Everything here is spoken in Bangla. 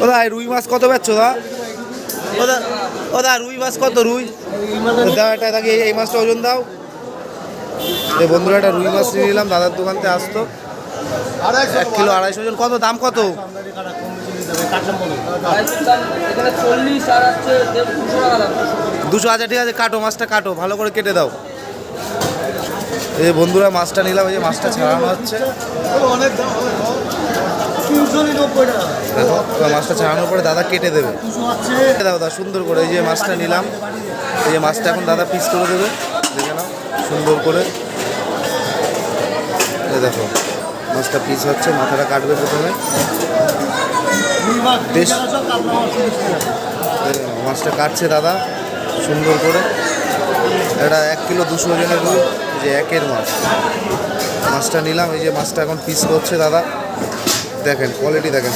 ওদা রুই মাছ কত বেচছো দা? ওদা ওদা রুই মাছ কত? রুই দাও, এটা তাকে এই মাছটা ওজন দাও। এই বন্ধুরা একটা রুই মাছ নিয়ে নিলাম, দাদার দোকানতে আসতো 1 কিলো 250 ওজন। কত দাম কত? 200। আচ্ছা ঠিক আছে, কাটো মাছটা, কাটো ভালো করে কেটে দাও। এই বন্ধুরা মাছটা নিলাম, এই যে মাছটা ছাড়ানো হচ্ছে। দেখো মাছটা ছাড়ানোর পরে দাদা কেটে দেবে। দাও দাদা সুন্দর করে। এই যে মাছটা নিলাম, এই যে মাছটা এখন দাদা পিস করে দেবে। দেখে নাও সুন্দর করে। এই দেখো মাছটা পিস হচ্ছে, মাথাটা কাটবে প্রথমে। বেশ মাছটা কাটছে দাদা সুন্দর করে। এটা 1 কিলো 200 ওজনের রুই, এই যে একের মাছ। মাছটা নিলাম, এই যে মাছটা এখন পিস করছে দাদা। দেখেন কোয়ালিটি দেখেন।